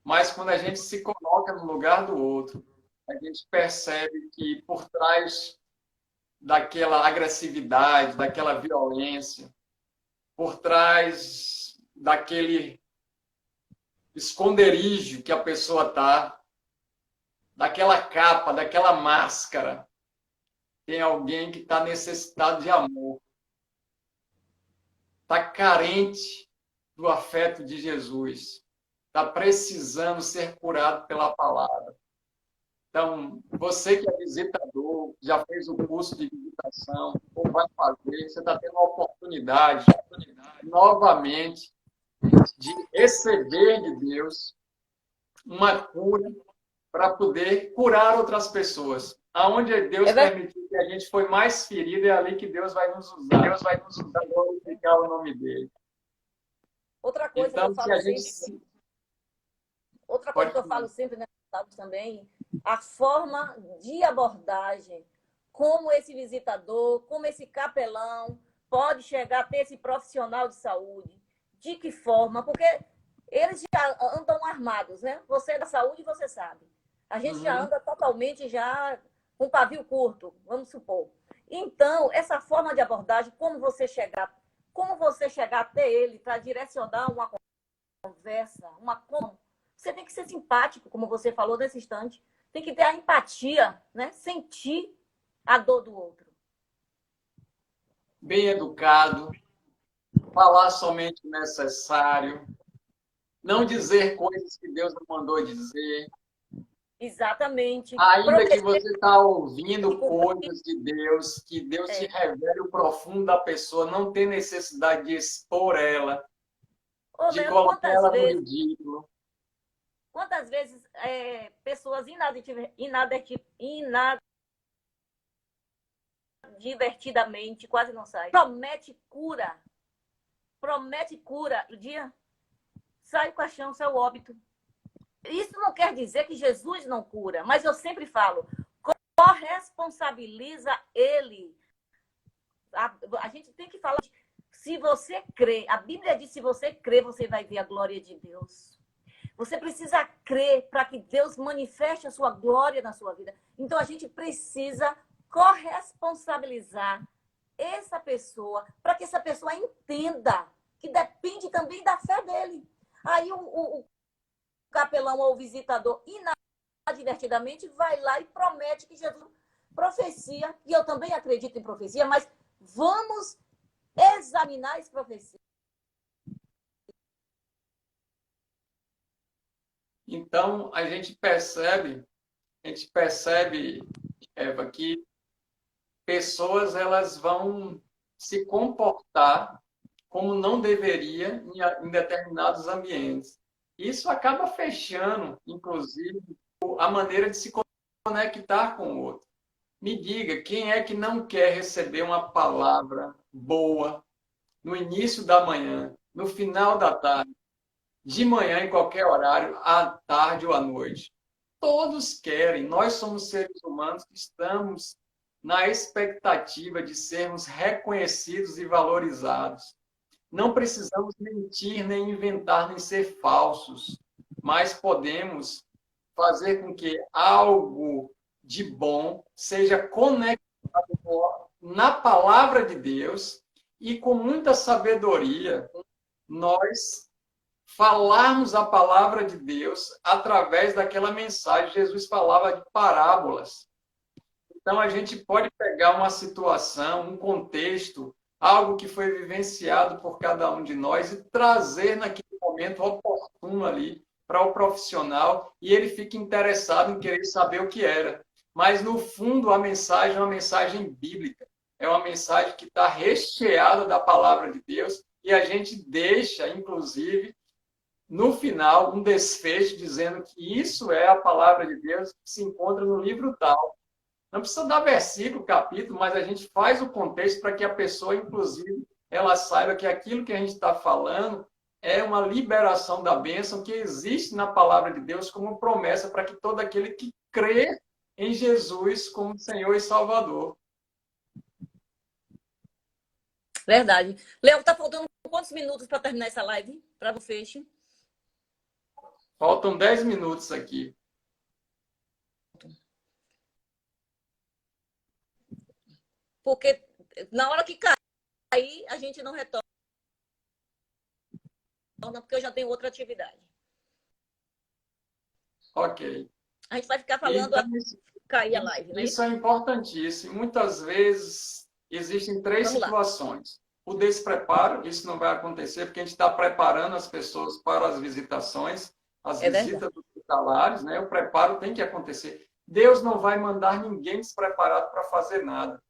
Mas quando a gente se coloca no lugar do outro, a gente percebe que por trás daquela agressividade, daquela violência, por trás daquele esconderijo que a pessoa está, daquela capa, daquela máscara, tem alguém que está necessitado de amor, está carente do afeto de Jesus, está precisando ser curado pela palavra. Então, você que é visitador, já fez o curso de visitação, ou vai fazer, você está tendo a oportunidade, novamente, de receber de Deus uma cura para poder curar outras pessoas. Aonde Deus permitiu que a gente foi mais ferido, é ali que Deus vai nos usar. Deus vai nos usar para glorificar o nome dele. Outra coisa então, que eu falo sempre, outra coisa que eu falo sempre nessa aula também, a forma de abordagem, como esse visitador, como esse capelão pode chegar a ter esse profissional de saúde, de que forma, porque eles já andam armados, né? Você é da saúde, você sabe. A gente já anda totalmente já com pavio curto, vamos supor. Então, essa forma de abordagem, como você chegar até ele para direcionar uma conversa, você tem que ser simpático, como você falou nesse instante. Tem que ter a empatia, né? Sentir a dor do outro. Bem educado, falar somente o necessário, não dizer coisas que Deus não mandou dizer. Exatamente. Ainda que você está ouvindo coisas de Deus, que Deus te revele o profundo da pessoa, não tem necessidade de expor ela, de colocar ela no ridículo. Quantas vezes pessoas inadvertidamente, quase não sai, promete cura, o dia sai o caixão, sai o óbito. Isso não quer dizer que Jesus não cura, mas eu sempre falo, corresponsabiliza ele. A gente tem que falar, se você crê, a Bíblia diz, se você crê, você vai ver a glória de Deus. Você precisa crer para que Deus manifeste a sua glória na sua vida. Então, a gente precisa corresponsabilizar essa pessoa para que essa pessoa entenda que depende também da fé dele. Aí o capelão ou o visitador inadvertidamente vai lá e promete que Jesus profecia, e eu também acredito em profecia, mas vamos examinar essa profecia. Então, a gente percebe, Eva, que pessoas elas vão se comportar como não deveria em determinados ambientes. Isso acaba fechando, inclusive, a maneira de se conectar com o outro. Me diga, quem é que não quer receber uma palavra boa, no início da manhã, no final da tarde, de manhã em qualquer horário, à tarde ou à noite. Todos querem. Nós somos seres humanos que estamos na expectativa de sermos reconhecidos e valorizados. Não precisamos mentir, nem inventar, nem ser falsos, mas podemos fazer com que algo de bom seja conectado na palavra de Deus e com muita sabedoria nós falarmos a palavra de Deus através daquela mensagem. Jesus falava de parábolas. Então, a gente pode pegar uma situação, um contexto, algo que foi vivenciado por cada um de nós e trazer naquele momento oportuno ali para o profissional e ele fica interessado em querer saber o que era. Mas, no fundo, a mensagem é uma mensagem bíblica. É uma mensagem que está recheada da palavra de Deus e a gente deixa, inclusive, no final, um desfecho dizendo que isso é a palavra de Deus que se encontra no livro tal. Não precisa dar versículo, capítulo, mas a gente faz o contexto para que a pessoa, inclusive, ela saiba que aquilo que a gente está falando é uma liberação da bênção que existe na palavra de Deus como promessa para que todo aquele que crê em Jesus como Senhor e Salvador. Verdade. Léo, tá faltando quantos minutos para terminar essa live? Para o fecho? Faltam 10 minutos aqui. Porque na hora que cair, a gente não retorna, porque eu já tenho outra atividade. Ok. A gente vai ficar falando Então, até cair a live, né? Isso é importantíssimo. Muitas vezes existem três situações. O despreparo, isso não vai acontecer, porque a gente está preparando as pessoas para as visitações, as visitas hospitalares, né? O preparo tem que acontecer. Deus não vai mandar ninguém despreparado para fazer nada.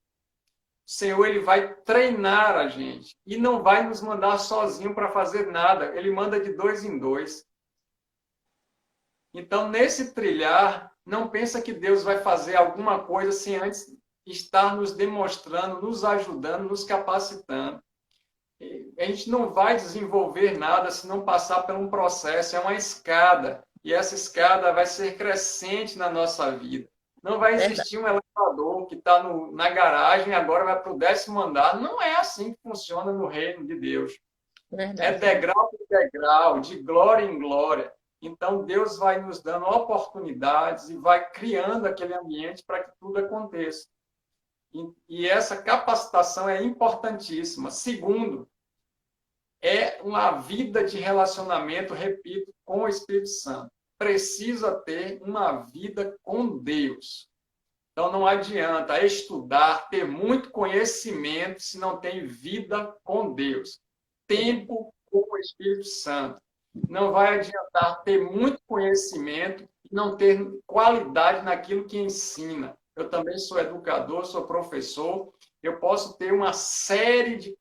O Senhor, ele vai treinar a gente e não vai nos mandar sozinho para fazer nada. Ele manda de 2 em 2. Então, nesse trilhar, não pensa que Deus vai fazer alguma coisa sem antes estar nos demonstrando, nos ajudando, nos capacitando. A gente não vai desenvolver nada se não passar por um processo, é uma escada. E essa escada vai ser crescente na nossa vida. Não vai existir um elevador que está na garagem e agora vai para o 10º andar. Não é assim que funciona no reino de Deus. É degrau por degrau, de glória em glória. Então, Deus vai nos dando oportunidades e vai criando aquele ambiente para que tudo aconteça. E essa capacitação é importantíssima. Segundo, é uma vida de relacionamento, repito, com o Espírito Santo. Precisa ter uma vida com Deus. Então, não adianta estudar, ter muito conhecimento se não tem vida com Deus. Tempo com o Espírito Santo. Não vai adiantar ter muito conhecimento e não ter qualidade naquilo que ensina. Eu também sou educador, sou professor. Eu posso ter uma série de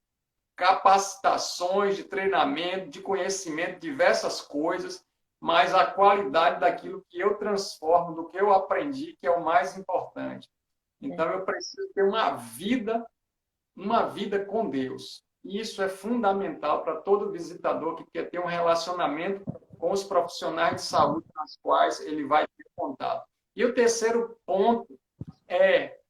capacitações, de treinamento, de conhecimento, diversas coisas, mas a qualidade daquilo que eu transformo, do que eu aprendi, que é o mais importante. Então, eu preciso ter uma vida com Deus. Isso é fundamental para todo visitador que quer ter um relacionamento com os profissionais de saúde nas quais ele vai ter contato. E o terceiro ponto é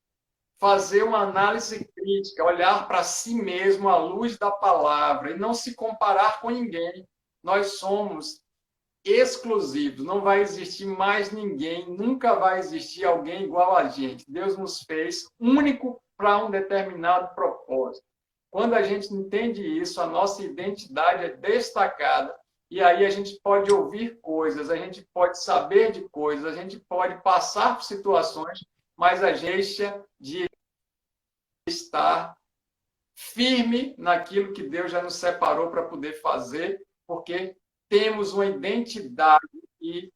fazer uma análise crítica, olhar para si mesmo à luz da palavra e não se comparar com ninguém. Nós somos exclusivos, não vai existir mais ninguém, nunca vai existir alguém igual a gente. Deus nos fez único para um determinado propósito. Quando a gente entende isso, a nossa identidade é destacada e aí a gente pode ouvir coisas, a gente pode saber de coisas, a gente pode passar por situações, mas a gente deixa de estar firme naquilo que Deus já nos separou para poder fazer, porque temos uma identidade e,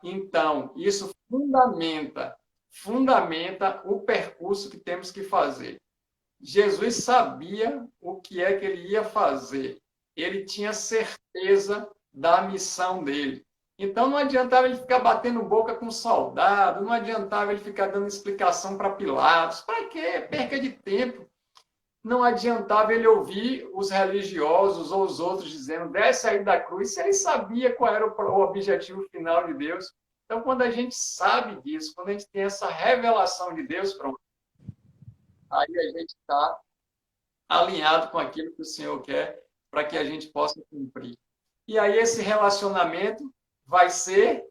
então, isso fundamenta o percurso que temos que fazer. Jesus sabia o que é que ele ia fazer. Ele tinha certeza da missão dele. Então, não adiantava ele ficar batendo boca com soldado, não adiantava ele ficar dando explicação para Pilatos. Para quê? Perca de tempo. não adiantava ele ouvir os religiosos ou os outros dizendo, desce aí da cruz, se ele sabia qual era o objetivo final de Deus. Então, quando a gente sabe disso, quando a gente tem essa revelação de Deus, pronto, aí a gente está alinhado com aquilo que o Senhor quer para que a gente possa cumprir. E aí esse relacionamento vai ser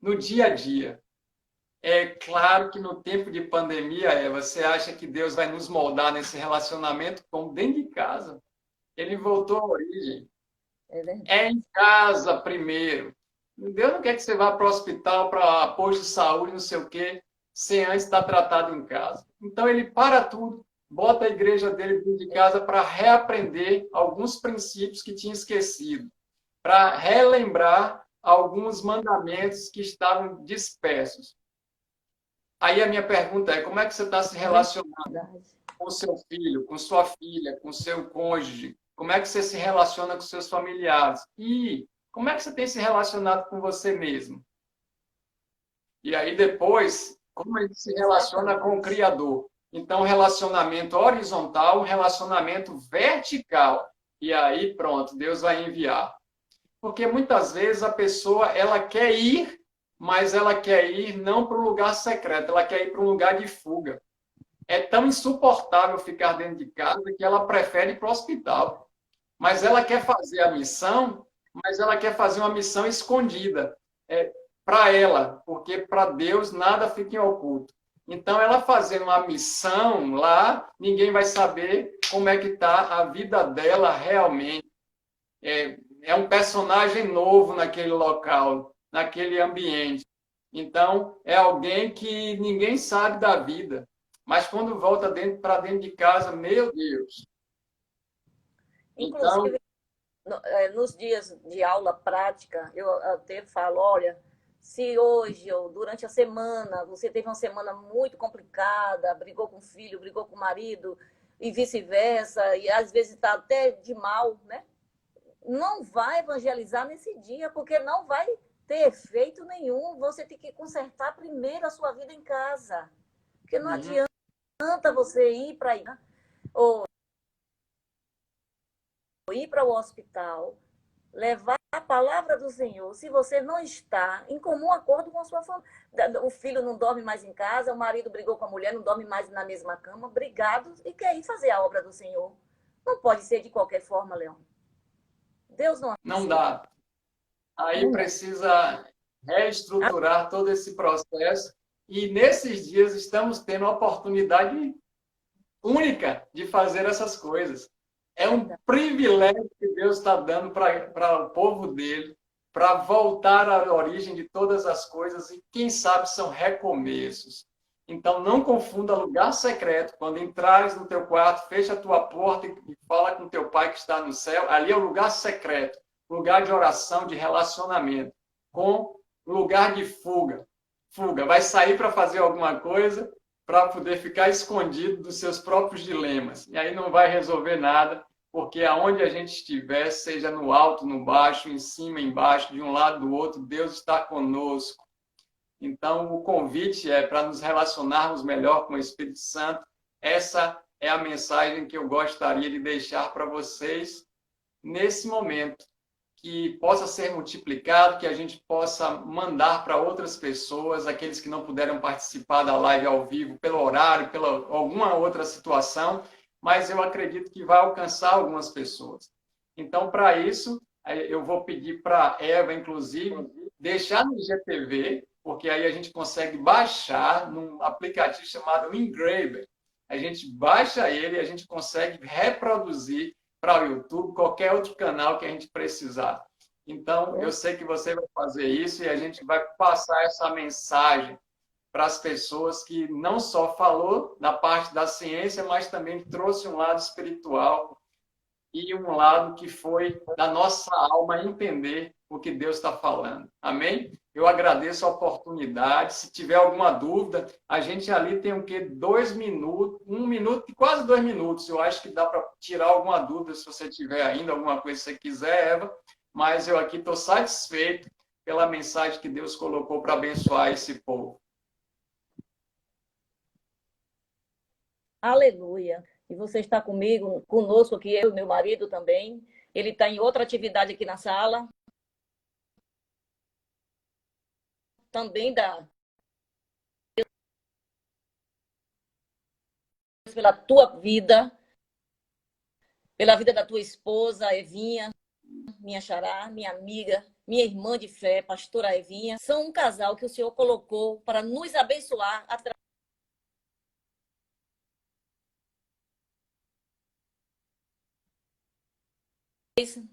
no dia a dia. É claro que no tempo de pandemia, você acha que Deus vai nos moldar nesse relacionamento como dentro de casa. Ele voltou à origem. É em casa primeiro. Deus não quer que você vá para o hospital, para posto de saúde, não sei o quê, sem antes estar tratado em casa. Então ele para tudo, bota a igreja dele dentro de casa para reaprender alguns princípios que tinha esquecido, para relembrar alguns mandamentos que estavam dispersos. Aí a minha pergunta é, como é que você está se relacionando com o seu filho, com sua filha, com o seu cônjuge? Como é que você se relaciona com seus familiares? E como é que você tem se relacionado com você mesmo? E aí depois, como ele se relaciona com o Criador? Então, relacionamento horizontal, relacionamento vertical. E aí, pronto, Deus vai enviar. Porque muitas vezes a pessoa, ela quer ir, mas ela quer ir não para um lugar secreto, ela quer ir para um lugar de fuga. É tão insuportável ficar dentro de casa que ela prefere ir para o hospital. Mas ela quer fazer a missão, mas ela quer fazer uma missão escondida. Para ela, porque para Deus nada fica em oculto. Então, ela fazendo uma missão lá, ninguém vai saber como é que está a vida dela realmente. É um personagem novo naquele local, naquele ambiente. Então, é alguém que ninguém sabe da vida. Mas quando volta para dentro de casa, meu Deus. Inclusive, nos dias de aula prática, eu até falo, olha, se hoje ou durante a semana você teve uma semana muito complicada, brigou com o filho, brigou com o marido e vice-versa, e às vezes está até de mal, né? Não vai evangelizar nesse dia, porque não vai ter efeito nenhum. Você tem que consertar primeiro a sua vida em casa. Porque não adianta você ir para ou ir para o hospital, levar a palavra do Senhor, se você não está em comum acordo com a sua família. O filho não dorme mais em casa, o marido brigou com a mulher, não dorme mais na mesma cama, brigados, e quer ir fazer a obra do Senhor. Não pode ser de qualquer forma, Leão. Deus não dá. Aí precisa reestruturar todo esse processo. E nesses dias estamos tendo a oportunidade única de fazer essas coisas. É um privilégio que Deus está dando para o povo dele, para voltar à origem de todas as coisas e, quem sabe, são recomeços. Então, não confunda lugar secreto. Quando entrares no teu quarto, fecha a tua porta e fala com teu pai que está no céu. Ali é o lugar secreto, lugar de oração, de relacionamento, com lugar de fuga. Fuga, vai sair para fazer alguma coisa, para poder ficar escondido dos seus próprios dilemas. E aí não vai resolver nada, porque aonde a gente estiver, seja no alto, no baixo, em cima, embaixo, de um lado, do outro, Deus está conosco. Então, o convite é para nos relacionarmos melhor com o Espírito Santo. Essa é a mensagem que eu gostaria de deixar para vocês nesse momento. Que possa ser multiplicado, que a gente possa mandar para outras pessoas, aqueles que não puderam participar da live ao vivo, pelo horário, pela alguma outra situação, mas eu acredito que vai alcançar algumas pessoas. Então, para isso, eu vou pedir para a Eva, inclusive, deixar no IGTV, porque aí a gente consegue baixar num aplicativo chamado Engraver. A gente baixa ele e a gente consegue reproduzir para o YouTube, qualquer outro canal que a gente precisar. Então, eu sei que você vai fazer isso e a gente vai passar essa mensagem para as pessoas que não só falou da parte da ciência, mas também trouxe um lado espiritual e um lado que foi da nossa alma entender o que Deus está falando. Amém? Eu agradeço a oportunidade. Se tiver alguma dúvida, a gente ali tem o quê? 2 minutos, 1 minuto e quase 2 minutos. Eu acho que dá para tirar alguma dúvida, se você tiver ainda alguma coisa que você quiser, Eva. Mas eu aqui estou satisfeito pela mensagem que Deus colocou para abençoar esse povo. Aleluia. E você está conosco aqui, eu e meu marido também. Ele está em outra atividade aqui na sala. Também pela tua vida, pela vida da tua esposa, Evinha, minha xará, minha amiga, minha irmã de fé, pastora Evinha. São um casal que o Senhor colocou para nos abençoar através.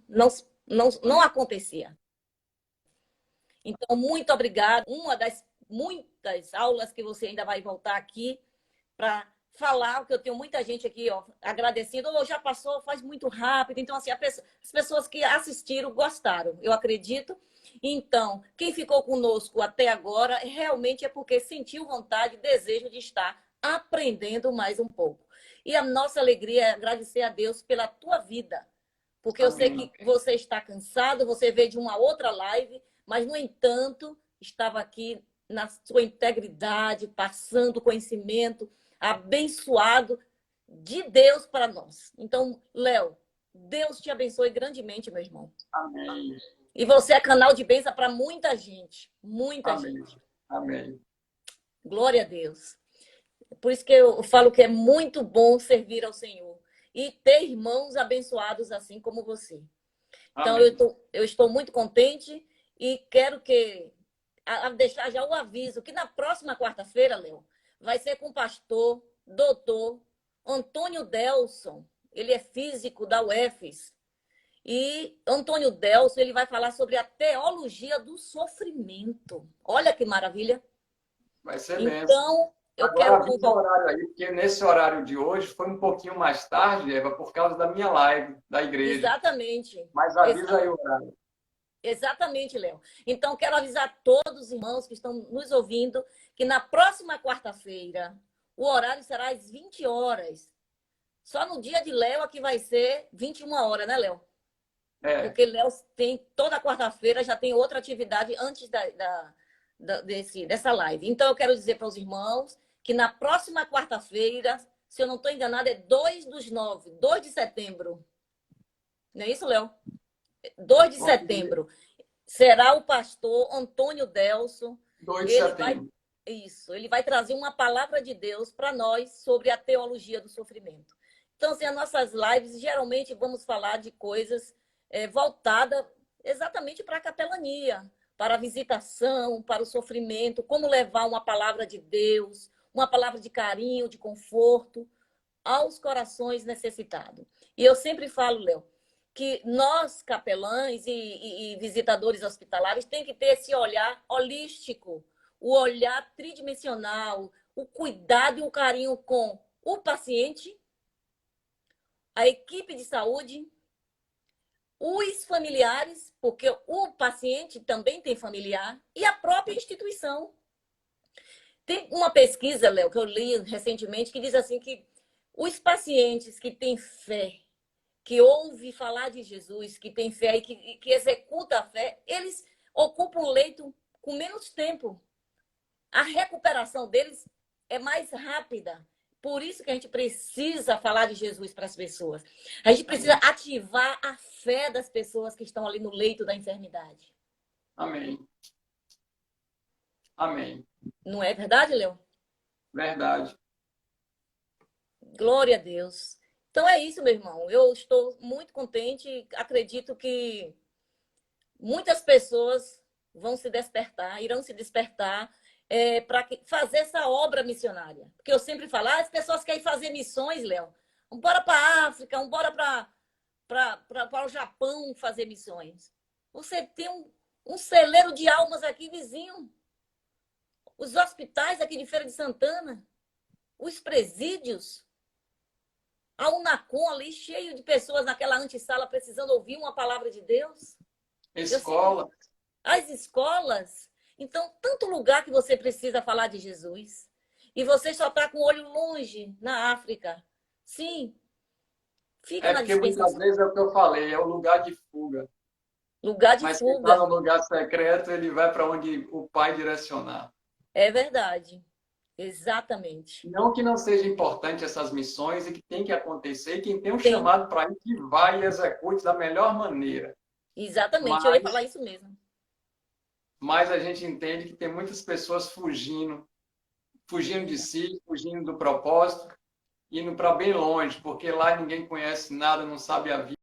Não, não acontecia. Então, muito obrigada. Uma das muitas aulas que você ainda vai voltar aqui para falar, porque eu tenho muita gente aqui, ó, agradecendo. Oh, já passou, faz muito rápido. Então, assim, as pessoas que assistiram gostaram, eu acredito. Então, quem ficou conosco até agora realmente é porque sentiu vontade, desejo de estar aprendendo mais um pouco. E a nossa alegria é agradecer a Deus pela tua vida, porque eu sei que você está cansado, você veio de uma outra live, mas, no entanto, estava aqui na sua integridade, passando conhecimento, abençoado de Deus para nós. Então, Léo, Deus te abençoe grandemente, meu irmão. Amém. E você é canal de bênção para muita gente. Muita Amém. gente. Amém. Glória a Deus. Por isso que eu falo que é muito bom servir ao Senhor e ter irmãos abençoados assim como você. Então, eu estou muito contente e quero deixar já o aviso que na próxima quarta-feira, Léo, vai ser com o pastor, doutor Antônio Delson. Ele é físico da UFES. E Antônio Delson, ele vai falar sobre a teologia do sofrimento. Olha que maravilha. Vai ser bem. Então, eu agora quero avisa o horário aí, porque nesse horário de hoje foi um pouquinho mais tarde, Eva, por causa da minha live da igreja. Exatamente. Mas avisa aí o horário. Exatamente, Léo. Então, quero avisar todos os irmãos que estão nos ouvindo que na próxima quarta-feira o horário será às 20 horas. Só no dia de Léo aqui vai ser 21 horas, né, Léo? É. Porque Léo tem toda quarta-feira, já tem outra atividade antes dessa live. Então, eu quero dizer para os irmãos que na próxima quarta-feira, se eu não estou enganada, é 2/9, 2 de setembro. Não é isso, Léo? 2 de setembro. Será o pastor Antônio Delson. 2 de setembro. Ele vai trazer uma palavra de Deus para nós sobre a teologia do sofrimento. Então, assim, as nossas lives, geralmente, vamos falar de coisas voltadas exatamente para a capelania, para a visitação, para o sofrimento, como levar uma palavra de Deus, uma palavra de carinho, de conforto aos corações necessitados. E eu sempre falo, Léo, que nós, capelães e visitadores hospitalares, tem que ter esse olhar holístico, o olhar tridimensional, o cuidado e o carinho com o paciente, a equipe de saúde, os familiares, porque o paciente também tem familiar, e a própria instituição. Tem uma pesquisa, Léo, que eu li recentemente, que diz assim que os pacientes que têm fé, que ouvem falar de Jesus, que têm fé e que executa a fé, eles ocupam o leito com menos tempo. A recuperação deles é mais rápida. Por isso que a gente precisa falar de Jesus para as pessoas. A gente precisa ativar a fé das pessoas que estão ali no leito da enfermidade. Amém. Amém. Não é verdade, Léo? Verdade. Glória a Deus. Então é isso, meu irmão. Eu estou muito contente. Acredito que muitas pessoas vão se despertar, irão se despertar para fazer essa obra missionária. Porque eu sempre falo, as pessoas querem fazer missões, Léo. Vamos embora para a África, vamos embora para o Japão fazer missões. Você tem um celeiro de almas aqui vizinho. Os hospitais aqui de Feira de Santana, os presídios, a Unacom ali cheio de pessoas naquela antessala precisando ouvir uma palavra de Deus. Escola. As escolas. Então, tanto lugar que você precisa falar de Jesus. E você só está com o olho longe na África. Sim. Fica na porque muitas vezes é o que eu falei, é o lugar de fuga. Lugar de Mas fuga. quem está no lugar secreto, ele vai para onde o Pai direcionar. É verdade. Exatamente. Não que não seja importante essas missões e que tem que acontecer, e quem tem um Tem. chamado para ir, que vai e execute da melhor maneira. Exatamente, eu ia Mas, falar isso mesmo. mas a gente entende que tem muitas pessoas fugindo de si, fugindo do propósito, indo para bem longe, porque lá ninguém conhece nada, não sabe a vida.